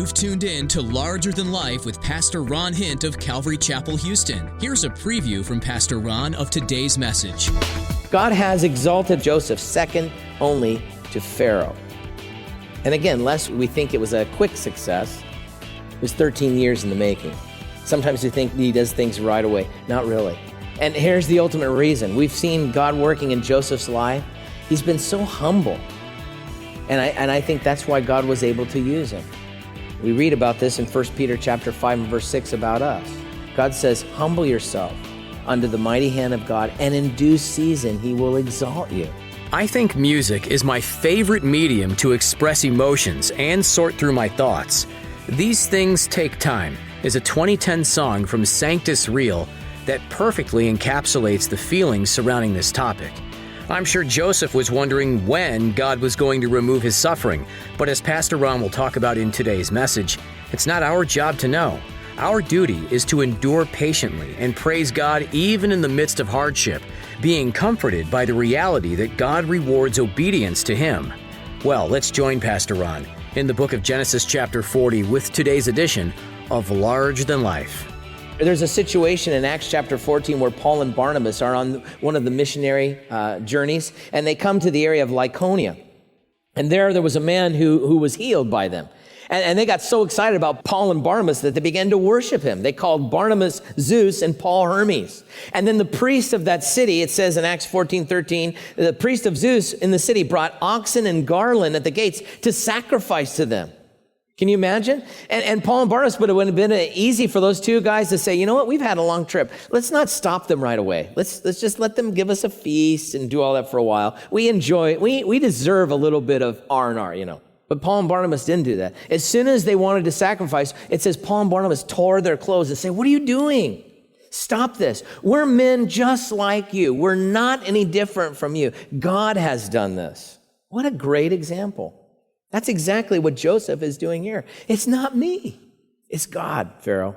You've tuned in to Larger Than Life with Pastor Ron Hint of Calvary Chapel, Houston. Here's a preview from Pastor Ron of today's message. God has exalted Joseph second only to Pharaoh. And again, lest we think it was a quick success, it was 13 years in the making. Sometimes we think he does things right away. Not really. And here's the ultimate reason. We've seen God working in Joseph's life. He's been so humble. And I think that's why God was able to use him. We read about this in 1 Peter chapter 5 and verse 6 about us. God says, humble yourself under the mighty hand of God, and in due season he will exalt you. I think music is my favorite medium to express emotions and sort through my thoughts. These Things Take Time is a 2010 song from Sanctus Real that perfectly encapsulates the feelings surrounding this topic. I'm sure Joseph was wondering when God was going to remove his suffering, but as Pastor Ron will talk about in today's message, it's not our job to know. Our duty is to endure patiently and praise God even in the midst of hardship, being comforted by the reality that God rewards obedience to Him. Well, let's join Pastor Ron in the book of Genesis chapter 40 with today's edition of Larger Than Life. There's a situation in Acts chapter 14 where Paul and Barnabas are on one of the missionary journeys, and they come to the area of Lycaonia. And there was a man who was healed by them. And they got so excited about Paul and Barnabas that they began to worship him. They called Barnabas Zeus and Paul Hermes. And then the priest of that city, it says in Acts 14:13, the priest of Zeus in the city brought oxen and garland at the gates to sacrifice to them. Can you imagine? And Paul and Barnabas would have been easy for those two guys to say, you know what, we've had a long trip. Let's not stop them right away. Let's just let them give us a feast and do all that for a while. We deserve a little bit of R&R, you know. But Paul and Barnabas didn't do that. As soon as they wanted to sacrifice, it says Paul and Barnabas tore their clothes and said, what are you doing? Stop this. We're men just like you. We're not any different from you. God has done this. What a great example. That's exactly what Joseph is doing here. It's not me. It's God, Pharaoh.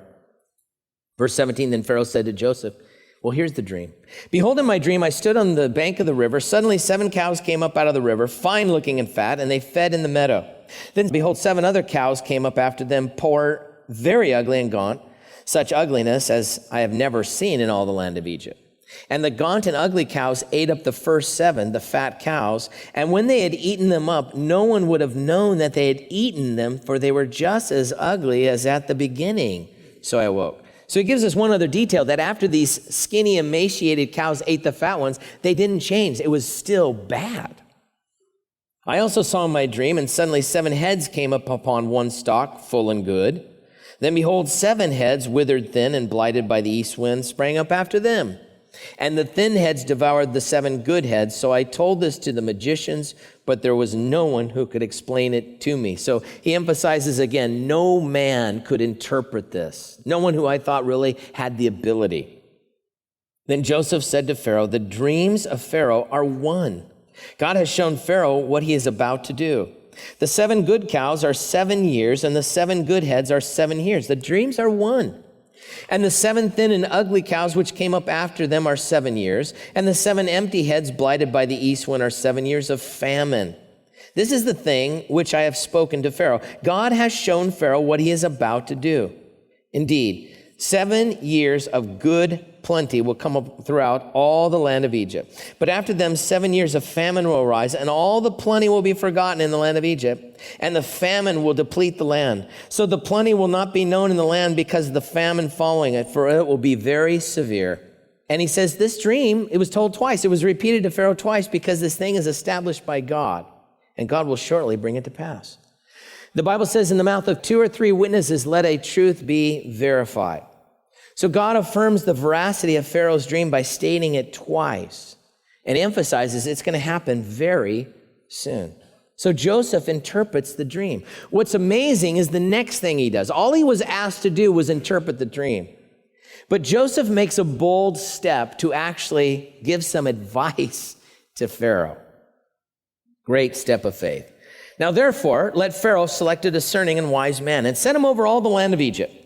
Verse 17, then Pharaoh said to Joseph, well, here's the dream. Behold, in my dream, I stood on the bank of the river. Suddenly 7 cows came up out of the river, fine looking and fat, and they fed in the meadow. Then behold, 7 other cows came up after them, poor, very ugly and gaunt, such ugliness as I have never seen in all the land of Egypt. And the gaunt and ugly cows ate up the first 7, the fat cows. And when they had eaten them up, no one would have known that they had eaten them, for they were just as ugly as at the beginning. So I awoke. So it gives us one other detail, that after these skinny, emaciated cows ate the fat ones, they didn't change. It was still bad. I also saw in my dream, and suddenly 7 heads came up upon one stalk, full and good. Then behold, 7 heads, withered thin and blighted by the east wind, sprang up after them. And the thin heads devoured the 7 good heads. So I told this to the magicians, but there was no one who could explain it to me. So he emphasizes again, no man could interpret this. No one who I thought really had the ability. Then Joseph said to Pharaoh, the dreams of Pharaoh are one. God has shown Pharaoh what he is about to do. The 7 good cows are 7 years, and the 7 good heads are 7 years. The dreams are one. And the 7 thin and ugly cows which came up after them are 7 years, and the 7 empty heads blighted by the east wind are 7 years of famine. This is the thing which I have spoken to Pharaoh. God has shown Pharaoh what he is about to do. Indeed, 7 years of good plenty will come up throughout all the land of Egypt. But after them 7 years of famine will arise, and all the plenty will be forgotten in the land of Egypt, and the famine will deplete the land. So the plenty will not be known in the land because of the famine following it, for it will be very severe. And he says this dream, it was told twice. It was repeated to Pharaoh twice because this thing is established by God, and God will shortly bring it to pass. The Bible says, in the mouth of 2 or 3 witnesses, let a truth be verified. So God affirms the veracity of Pharaoh's dream by stating it twice and emphasizes it's going to happen very soon. So Joseph interprets the dream. What's amazing is the next thing he does. All he was asked to do was interpret the dream. But Joseph makes a bold step to actually give some advice to Pharaoh. Great step of faith. Now, therefore, let Pharaoh select a discerning and wise man and set him over all the land of Egypt.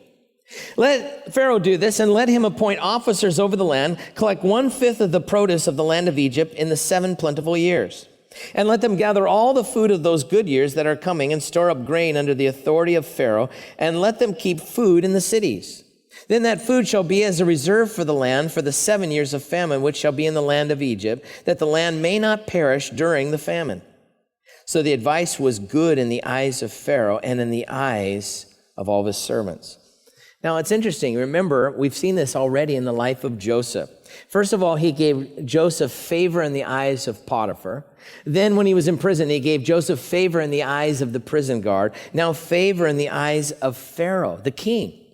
Let Pharaoh do this, and let him appoint officers over the land, collect 1/5 of the produce of the land of Egypt in the 7 plentiful years. And let them gather all the food of those good years that are coming and store up grain under the authority of Pharaoh, and let them keep food in the cities. Then that food shall be as a reserve for the land for the 7 years of famine, which shall be in the land of Egypt, that the land may not perish during the famine. So the advice was good in the eyes of Pharaoh and in the eyes of all of his servants. Now, it's interesting. Remember, we've seen this already in the life of Joseph. First of all, he gave Joseph favor in the eyes of Potiphar. Then when he was in prison, he gave Joseph favor in the eyes of the prison guard. Now favor in the eyes of Pharaoh, the king.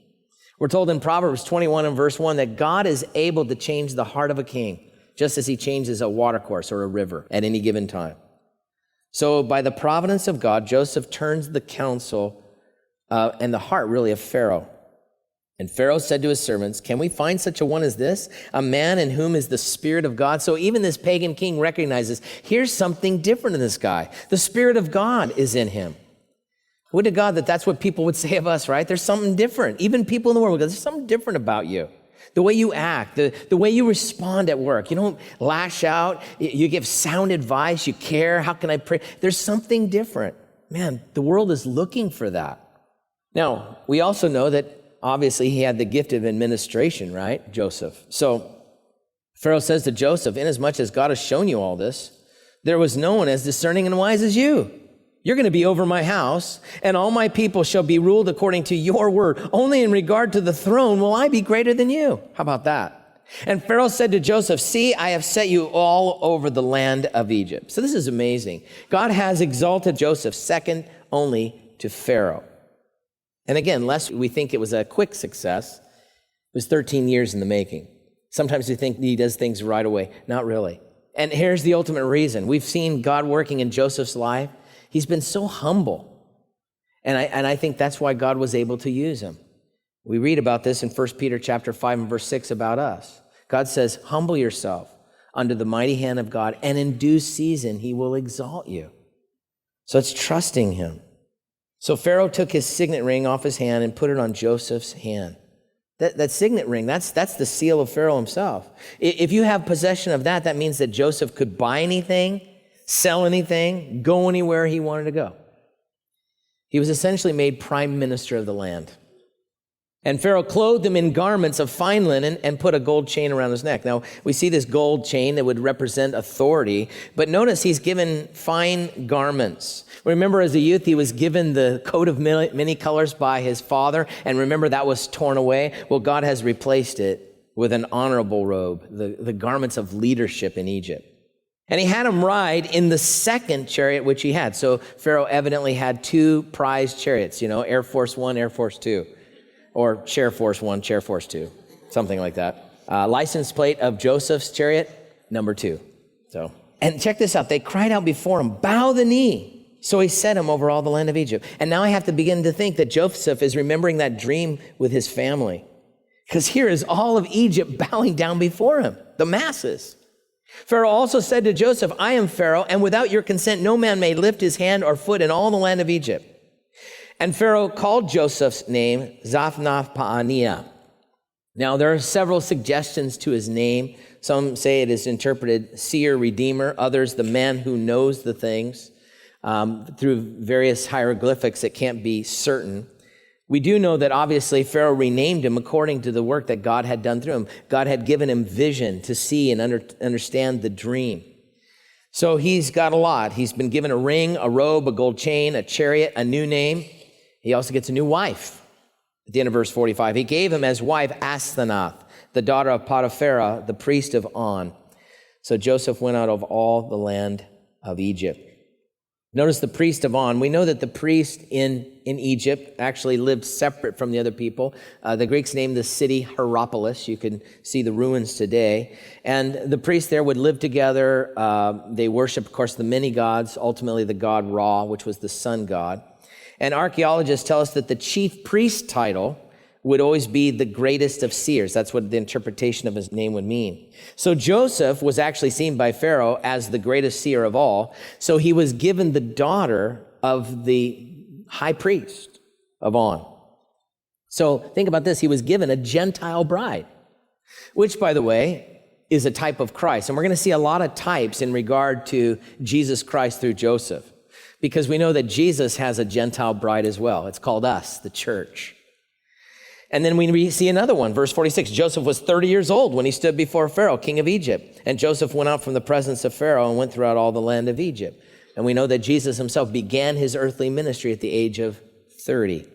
We're told in Proverbs 21 and verse 1 that God is able to change the heart of a king, just as he changes a watercourse or a river at any given time. So by the providence of God, Joseph turns the counsel and the heart really of Pharaoh. And Pharaoh said to his servants, "Can we find such a one as this, a man in whom is the Spirit of God?" So even this pagan king recognizes, here's something different in this guy. The Spirit of God is in him. Would to God that that's what people would say of us, right? There's something different. Even people in the world would go, there's something different about you. The way you act, the way you respond at work. You don't lash out. You give sound advice. You care. How can I pray? There's something different. Man, the world is looking for that. Now, we also know that obviously he had the gift of administration, right? Joseph. So Pharaoh says to Joseph, "Inasmuch as God has shown you all this, there was no one as discerning and wise as you. You're going to be over my house, and all my people shall be ruled according to your word. Only in regard to the throne will I be greater than you." How about that? And Pharaoh said to Joseph, "See, I have set you all over the land of Egypt." So this is amazing. God has exalted Joseph second only to Pharaoh. And again, lest we think it was a quick success, it was 13 years in the making. Sometimes we think he does things right away. Not really. And here's the ultimate reason. We've seen God working in Joseph's life. He's been so humble. And I think that's why God was able to use him. We read about this in 1 Peter chapter 5 and verse 6 about us. God says, "Humble yourself under the mighty hand of God, and in due season he will exalt you." So it's trusting him. So Pharaoh took his signet ring off his hand and put it on Joseph's hand. That signet ring, that's the seal of Pharaoh himself. If you have possession of that, that means that Joseph could buy anything, sell anything, go anywhere he wanted to go. He was essentially made prime minister of the land. And Pharaoh clothed him in garments of fine linen and put a gold chain around his neck. Now, we see this gold chain that would represent authority, but notice he's given fine garments. Remember, as a youth, he was given the coat of many colors by his father, and remember, that was torn away. Well, God has replaced it with an honorable robe, the garments of leadership in Egypt. And he had him ride in the second chariot which he had. So Pharaoh evidently had two prized chariots, Air Force One, Air Force Two. Or Chair Force 1, Chair Force 2, something like that. License plate of Joseph's chariot, number 2. And check this out. They cried out before him, "Bow the knee." So he set him over all the land of Egypt. And now I have to begin to think that Joseph is remembering that dream with his family. Because here is all of Egypt bowing down before him, the masses. Pharaoh also said to Joseph, "I am Pharaoh, and without your consent no man may lift his hand or foot in all the land of Egypt." And Pharaoh called Joseph's name Zaphnath-Paaneah. Now, there are several suggestions to his name. Some say it is interpreted seer, redeemer. Others, the man who knows the things. Through various hieroglyphics, it can't be certain. We do know that obviously Pharaoh renamed him according to the work that God had done through him. God had given him vision to see and understand the dream. So he's got a lot. He's been given a ring, a robe, a gold chain, a chariot, a new name. He also gets a new wife. At the end of verse 45, he gave him as wife Asenath, the daughter of Potiphar, the priest of On. So Joseph went out of all the land of Egypt. Notice the priest of On. We know that the priest in Egypt actually lived separate from the other people. The Greeks named the city Hierapolis. You can see the ruins today. And the priests there would live together. They worshiped, of course, the many gods, ultimately the god Ra, which was the sun god. And archaeologists tell us that the chief priest title would always be the greatest of seers. That's what the interpretation of his name would mean. So Joseph was actually seen by Pharaoh as the greatest seer of all. So he was given the daughter of the high priest of On. So think about this. He was given a Gentile bride, which, by the way, is a type of Christ. And we're going to see a lot of types in regard to Jesus Christ through Joseph, because we know that Jesus has a Gentile bride as well. It's called us, the church. And then we see another one, verse 46. Joseph was 30 years old when he stood before Pharaoh, king of Egypt. And Joseph went out from the presence of Pharaoh and went throughout all the land of Egypt. And we know that Jesus himself began his earthly ministry at the age of 30.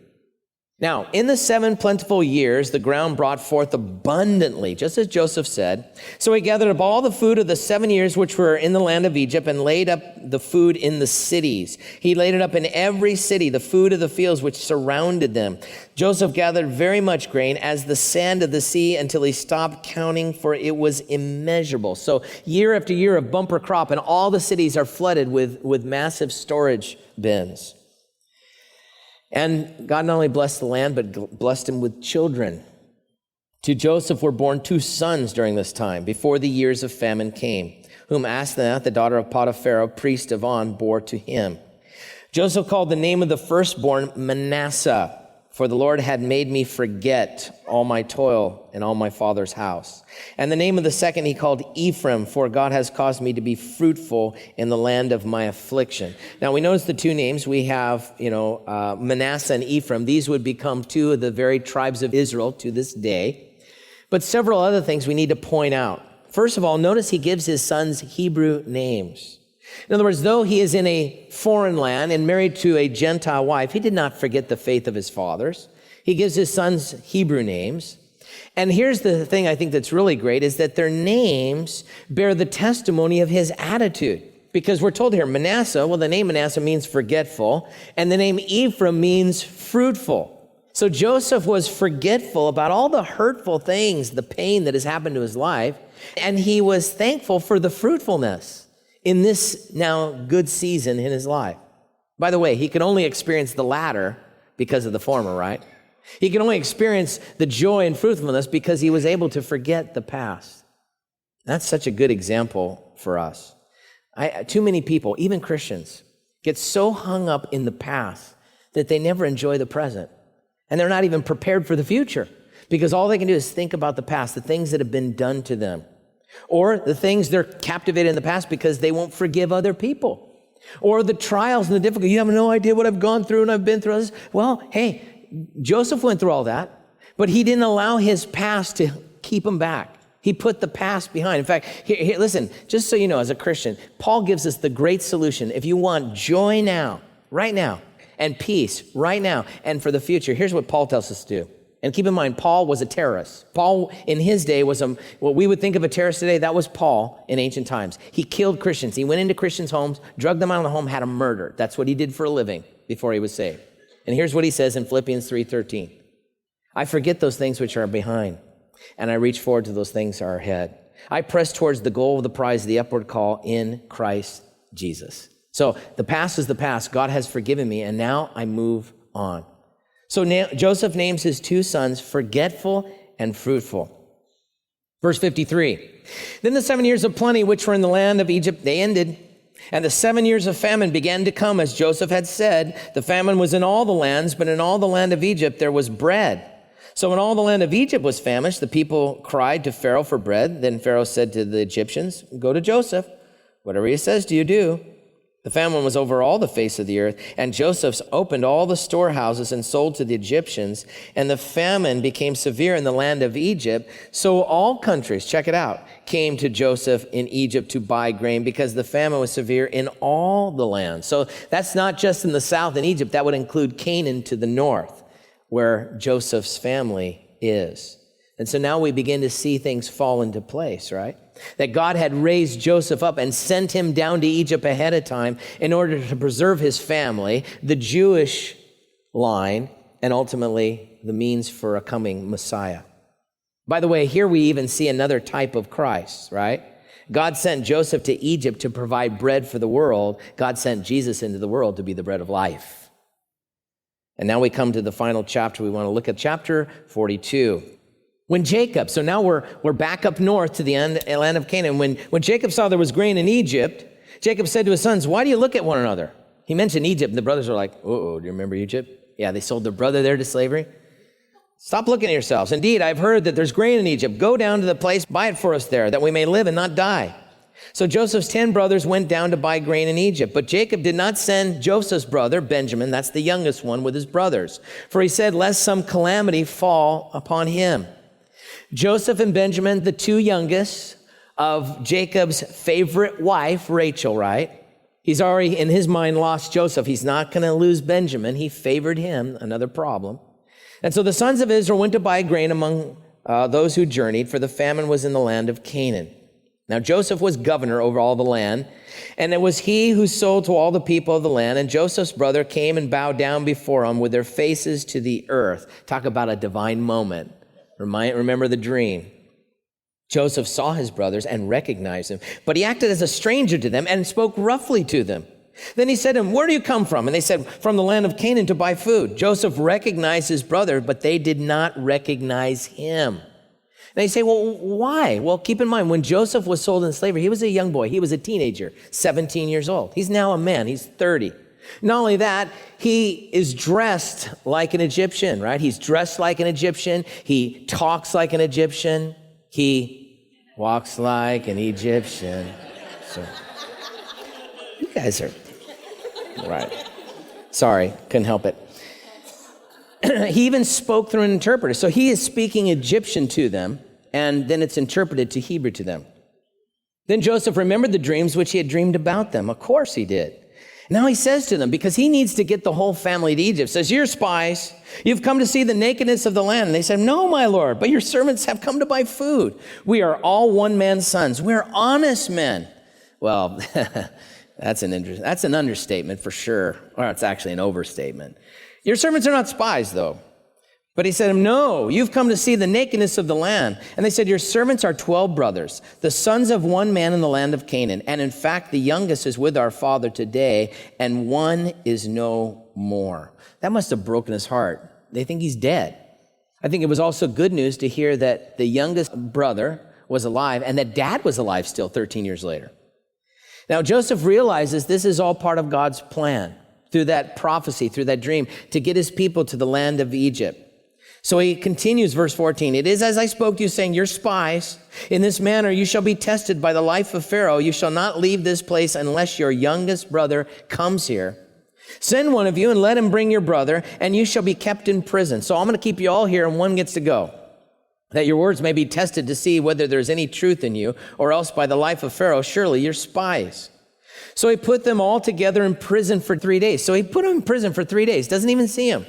Now, in the 7 plentiful years, the ground brought forth abundantly, just as Joseph said. So he gathered up all the food of the 7 years which were in the land of Egypt and laid up the food in the cities. He laid it up in every city, the food of the fields which surrounded them. Joseph gathered very much grain as the sand of the sea until he stopped counting, for it was immeasurable. So year after year of bumper crop, and all the cities are flooded with massive storage bins. And God not only blessed the land, but blessed him with children. To Joseph were born 2 sons during this time, before the years of famine came, whom Asenath, the daughter of Potiphar, priest of On, bore to him. Joseph called the name of the firstborn Manasseh, for the Lord had made me forget all my toil in all my father's house. And the name of the second he called Ephraim, for God has caused me to be fruitful in the land of my affliction. Now we notice the 2 names. We have, Manasseh and Ephraim. These would become 2 of the very tribes of Israel to this day. But several other things we need to point out. First of all, notice he gives his sons Hebrew names. In other words, though he is in a foreign land and married to a Gentile wife, he did not forget the faith of his fathers. He gives his sons Hebrew names. And here's the thing I think that's really great, is that their names bear the testimony of his attitude. Because we're told here, Manasseh, well, the name Manasseh means forgetful, and the name Ephraim means fruitful. So Joseph was forgetful about all the hurtful things, the pain that has happened to his life, and he was thankful for the fruitfulness in this now good season in his life. By the way, he could only experience the latter because of the former, right? He could only experience the joy and fruitfulness because he was able to forget the past. That's such a good example for us. Too many people, even Christians, get so hung up in the past that they never enjoy the present. And they're not even prepared for the future, because all they can do is think about the past, the things that have been done to them. Or the things they're captivated in the past because they won't forgive other people. Or the trials and the difficulty. You have no idea what I've gone through and I've been through this. Well, hey, Joseph went through all that, but he didn't allow his past to keep him back. He put the past behind. In fact, here, listen, just so you know, as a Christian, Paul gives us the great solution. If you want joy now, right now, and peace right now, and for the future, here's what Paul tells us to do. And keep in mind, Paul was a terrorist. Paul, in his day, was what we would think of a terrorist today. That was Paul in ancient times. He killed Christians. He went into Christians' homes, drugged them out of the home, had them murdered. That's what he did for a living before he was saved. And here's what he says in Philippians 3:13. I forget those things which are behind, and I reach forward to those things that are ahead. I press towards the goal of the prize of the upward call in Christ Jesus. So the past is the past. God has forgiven me, and now I move on. So Joseph names his 2 sons forgetful and fruitful. Verse 53, then the 7 years of plenty which were in the land of Egypt, they ended. And the 7 years of famine began to come, as Joseph had said. The famine was in all the lands, but in all the land of Egypt there was bread. So when all the land of Egypt was famished, the people cried to Pharaoh for bread. Then Pharaoh said to the Egyptians, go to Joseph. Whatever he says, do you do? The famine was over all the face of the earth, and Joseph opened all the storehouses and sold to the Egyptians, and the famine became severe in the land of Egypt. So all countries, check it out, came to Joseph in Egypt to buy grain because the famine was severe in all the land. So that's not just in the south in Egypt. That would include Canaan to the north, where Joseph's family is. And so now we begin to see things fall into place, right? That God had raised Joseph up and sent him down to Egypt ahead of time in order to preserve his family, the Jewish line, and ultimately the means for a coming Messiah. By the way, here we even see another type of Christ, right? God sent Joseph to Egypt to provide bread for the world. God sent Jesus into the world to be the bread of life. And now we come to the final chapter. We want to look at chapter 42. When Jacob, so now we're back up north to the land of Canaan. When Jacob saw there was grain in Egypt, Jacob said to his sons, why do you look at one another? He mentioned Egypt, and the brothers are like, do you remember Egypt? Yeah, they sold their brother there to slavery. Stop looking at yourselves. Indeed, I've heard that there's grain in Egypt. Go down to the place, buy it for us there, that we may live and not die. So Joseph's 10 brothers went down to buy grain in Egypt. But Jacob did not send Joseph's brother, Benjamin, that's the youngest one, with his brothers. For he said, lest some calamity fall upon him. Joseph and Benjamin, the two youngest of Jacob's favorite wife, Rachel, right? He's already, in his mind, lost Joseph. He's not going to lose Benjamin. He favored him, another problem. And so the sons of Israel went to buy grain among those who journeyed, for the famine was in the land of Canaan. Now Joseph was governor over all the land, and it was he who sold to all the people of the land. And Joseph's brother came and bowed down before him with their faces to the earth. Talk about a divine moment. Remember the dream. Joseph saw his brothers and recognized them, but he acted as a stranger to them and spoke roughly to them. Then he said to them, where do you come from? And they said, from the land of Canaan to buy food. Joseph recognized his brother, but they did not recognize him. And they say, well, why? Well, keep in mind, when Joseph was sold in slavery, he was a young boy. He was a teenager, 17 years old. He's now a man. He's 30. Not only that, he is dressed like an Egyptian, right? He's dressed like an Egyptian. He talks like an Egyptian. He walks like an Egyptian. So, you guys are right. Sorry, couldn't help it. He even spoke through an interpreter. So he is speaking Egyptian to them, and then it's interpreted to Hebrew to them. Then Joseph remembered the dreams which he had dreamed about them. Of course he did. Now he says to them, because he needs to get the whole family to Egypt, says, you're spies. You've come to see the nakedness of the land. And they said, no, my Lord, but your servants have come to buy food. We are all one man's sons. We're honest men. Well, that's an understatement for sure. Or it's actually an overstatement. Your servants are not spies, though. But he said, no, you've come to see the nakedness of the land. And they said, your servants are 12 brothers, the sons of one man in the land of Canaan. And in fact, the youngest is with our father today, and one is no more. That must have broken his heart. They think he's dead. I think it was also good news to hear that the youngest brother was alive and that dad was alive still 13 years later. Now, Joseph realizes this is all part of God's plan through that prophecy, through that dream, to get his people to the land of Egypt. So he continues, verse 14, it is as I spoke to you, saying, you're spies. In this manner you shall be tested by the life of Pharaoh. You shall not leave this place unless your youngest brother comes here. Send one of you and let him bring your brother, and you shall be kept in prison. So I'm going to keep you all here, and one gets to go, that your words may be tested to see whether there's any truth in you, or else by the life of Pharaoh, surely you're spies. So he put them all together in prison for 3 days. So he put them in prison for 3 days, doesn't even see him.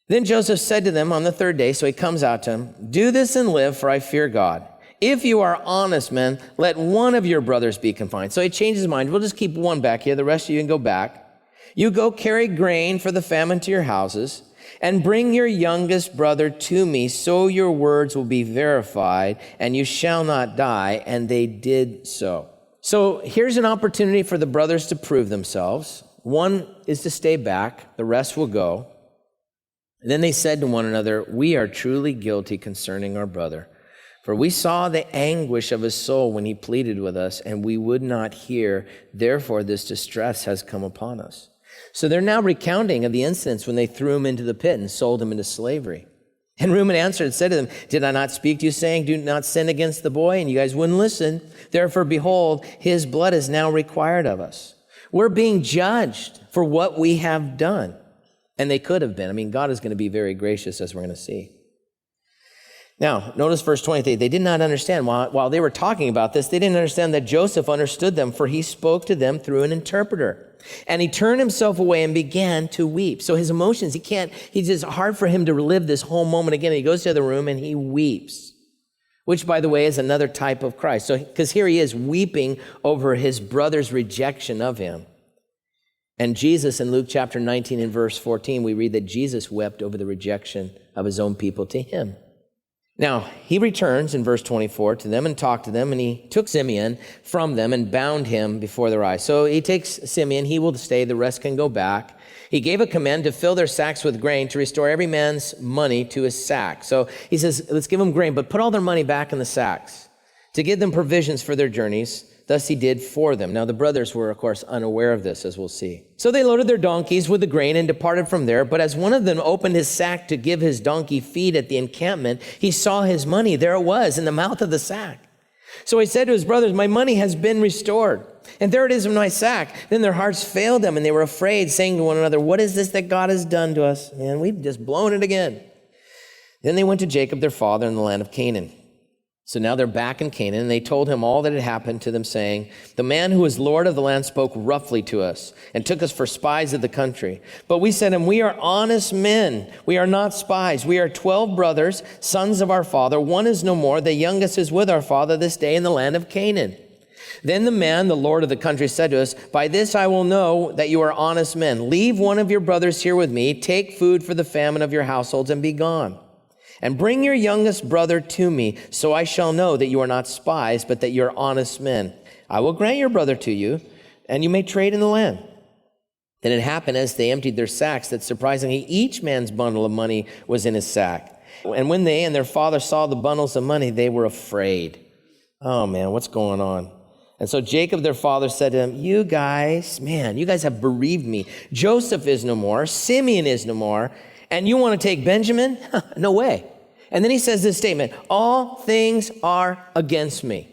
Then Joseph said to them on the third day, so he comes out to him, do this and live, for I fear God. If you are honest men, let one of your brothers be confined. So he changed his mind. We'll just keep one back here. The rest of you can go back. You go carry grain for the famine to your houses, and bring your youngest brother to me, so your words will be verified, and you shall not die. And they did so. So here's an opportunity for the brothers to prove themselves. One is to stay back. The rest will go. And then they said to one another, we are truly guilty concerning our brother. For we saw the anguish of his soul when he pleaded with us, and we would not hear. Therefore, this distress has come upon us. So they're now recounting of the incidents when they threw him into the pit and sold him into slavery. And Reuben answered and said to them, did I not speak to you, saying, do not sin against the boy? And you guys wouldn't listen. Therefore, behold, his blood is now required of us. We're being judged for what we have done. And they could have been. I mean, God is going to be very gracious, as we're going to see. Now, notice verse 23. They did not understand. While they were talking about this, they didn't understand that Joseph understood them, for he spoke to them through an interpreter. And he turned himself away and began to weep. So his emotions, it's just hard for him to relive this whole moment again. He goes to the room and he weeps, which, by the way, is another type of Christ. So, because here he is weeping over his brother's rejection of him. And Jesus, in Luke chapter 19 and verse 14, we read that Jesus wept over the rejection of his own people to him. Now, he returns in verse 24 to them and talked to them, and he took Simeon from them and bound him before their eyes. So he takes Simeon, he will stay, the rest can go back. He gave a command to fill their sacks with grain, to restore every man's money to his sack. So he says, let's give them grain, but put all their money back in the sacks, to give them provisions for their journeys, Thus he did for them. Now the brothers were, of course, unaware of this, as we'll see. So they loaded their donkeys with the grain and departed from there. But as one of them opened his sack to give his donkey feed at the encampment, he saw his money. There it was in the mouth of the sack. So he said to his brothers, my money has been restored. And there it is in my sack. Then their hearts failed them, and they were afraid, saying to one another, what is this that God has done to us? Man, we've just blown it again. Then they went to Jacob, their father, in the land of Canaan. So now they're back in Canaan, and they told him all that had happened to them, saying, the man who is Lord of the land spoke roughly to us and took us for spies of the country. But we said to him, we are honest men. We are not spies. We are 12 brothers, sons of our father. One is no more. The youngest is with our father this day in the land of Canaan. Then the man, the Lord of the country, said to us, by this I will know that you are honest men. Leave one of your brothers here with me. Take food for the famine of your households and be gone. And bring your youngest brother to me, so I shall know that you are not spies, but that you are honest men. I will grant your brother to you, and you may trade in the land. Then it happened as they emptied their sacks that surprisingly each man's bundle of money was in his sack. And when they and their father saw the bundles of money, they were afraid. Oh man, what's going on? And so Jacob, their father, said to them, you guys have bereaved me. Joseph is no more, Simeon is no more, and you want to take Benjamin? No way. And then he says this statement, all things are against me.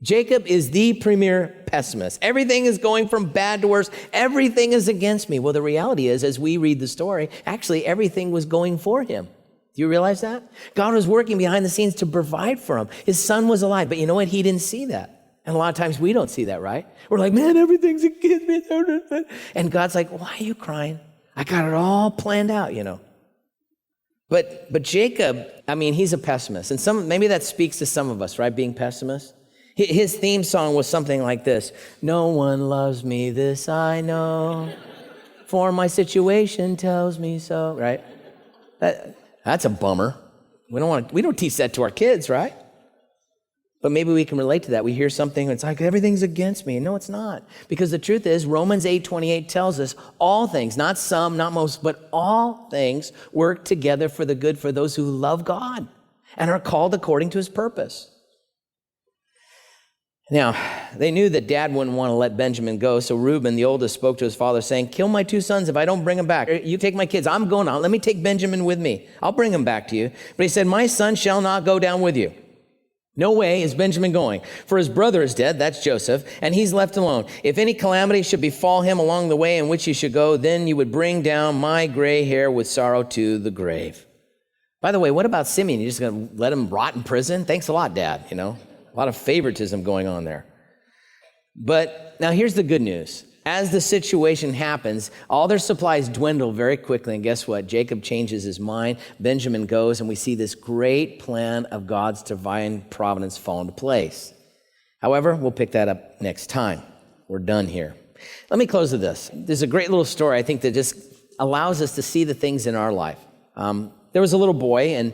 Jacob is the premier pessimist. Everything is going from bad to worse. Everything is against me. Well, the reality is, as we read the story, actually everything was going for him. Do you realize that? God was working behind the scenes to provide for him. His son was alive, but you know what? He didn't see that. And a lot of times we don't see that, right? We're like, man, everything's against me. And God's like, why are you crying? I got it all planned out, you know. But Jacob, he's a pessimist. And maybe that speaks to some of us, right? Being pessimists. His theme song was something like this. No one loves me, this I know. For my situation tells me so, right? That's a bummer. We don't teach that to our kids, right? But maybe we can relate to that. We hear something, it's like, everything's against me. No, it's not. Because the truth is, Romans 8:28 tells us all things, not some, not most, but all things work together for the good for those who love God and are called according to his purpose. Now, they knew that dad wouldn't want to let Benjamin go, so Reuben, the oldest, spoke to his father, saying, kill my 2 sons if I don't bring them back. You take my kids. I'm going out. Let me take Benjamin with me. I'll bring him back to you. But he said, my son shall not go down with you. No way is Benjamin going, for his brother is dead, that's Joseph, and he's left alone. If any calamity should befall him along the way in which he should go, then you would bring down my gray hair with sorrow to the grave. By the way, what about Simeon? You're just going to let him rot in prison? Thanks a lot, Dad, you know. A lot of favoritism going on there. But now here's the good news. As the situation happens, all their supplies dwindle very quickly. And guess what? Jacob changes his mind. Benjamin goes, and we see this great plan of God's divine providence fall into place. However, we'll pick that up next time. We're done here. Let me close with this. There's a great little story, I think, that just allows us to see the things in our life. There was a little boy, and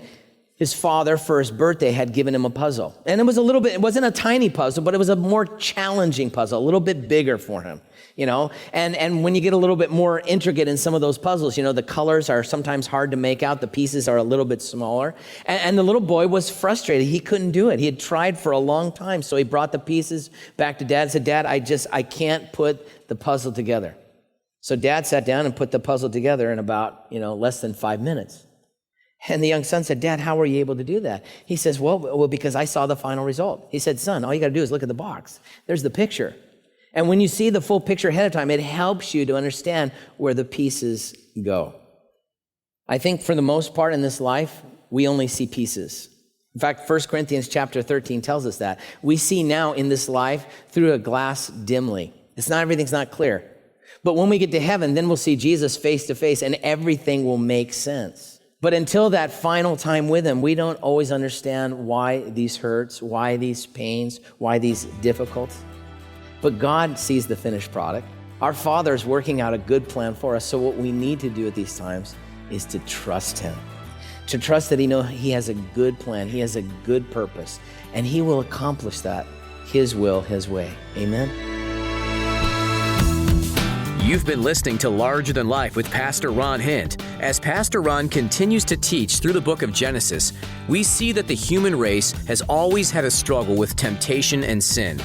his father, for his birthday, had given him a puzzle. And it wasn't a tiny puzzle, but it was a more challenging puzzle, a little bit bigger for him, you know. And when you get a little bit more intricate in some of those puzzles, you know, the colors are sometimes hard to make out. The pieces are a little bit smaller. And the little boy was frustrated. He couldn't do it. He had tried for a long time. So he brought the pieces back to Dad and said, Dad, I can't put the puzzle together. So Dad sat down and put the puzzle together in about, less than 5 minutes. And the young son said, Dad, how were you able to do that? He says, well, because I saw the final result. He said, son, all you got to do is look at the box. There's the picture. And when you see the full picture ahead of time, it helps you to understand where the pieces go. I think for the most part in this life, we only see pieces. In fact, 1 Corinthians chapter 13 tells us that. We see now in this life through a glass dimly. Everything's not clear. But when we get to heaven, then we'll see Jesus face to face and everything will make sense. But until that final time with him, we don't always understand why these hurts, why these pains, why these difficulties. But God sees the finished product. Our Father is working out a good plan for us. So what we need to do at these times is to trust him. To trust that he has a good plan. He has a good purpose. And he will accomplish that, his will, his way. Amen. You've been listening to Larger Than Life with Pastor Ron Hint. As Pastor Ron continues to teach through the book of Genesis, we see that the human race has always had a struggle with temptation and sin.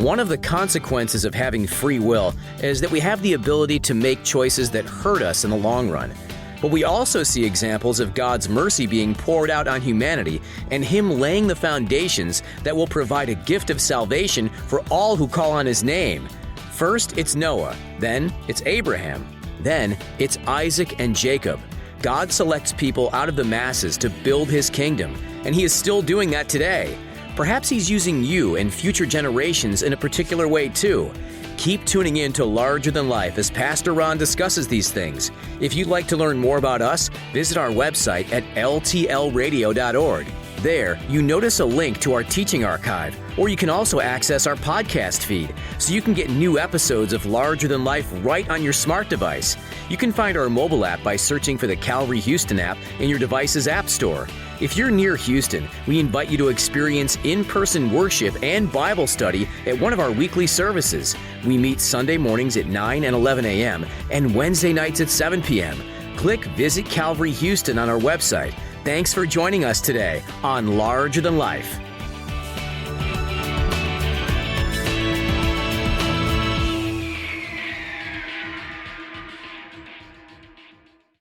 One of the consequences of having free will is that we have the ability to make choices that hurt us in the long run. But we also see examples of God's mercy being poured out on humanity and Him laying the foundations that will provide a gift of salvation for all who call on His name. First, it's Noah. Then, it's Abraham. Then, it's Isaac and Jacob. God selects people out of the masses to build His kingdom, and He is still doing that today. Perhaps He's using you and future generations in a particular way too. Keep tuning in to Larger Than Life as Pastor Ron discusses these things. If you'd like to learn more about us, visit our website at ltlradio.org. There, you notice a link to our teaching archive, or you can also access our podcast feed, so you can get new episodes of Larger Than Life right on your smart device. You can find our mobile app by searching for the Calvary Houston app in your device's app store. If you're near Houston, we invite you to experience in-person worship and Bible study at one of our weekly services. We meet Sunday mornings at 9 and 11 a.m. and Wednesday nights at 7 p.m. Click Visit Calvary Houston on our website. Thanks for joining us today on Larger Than Life.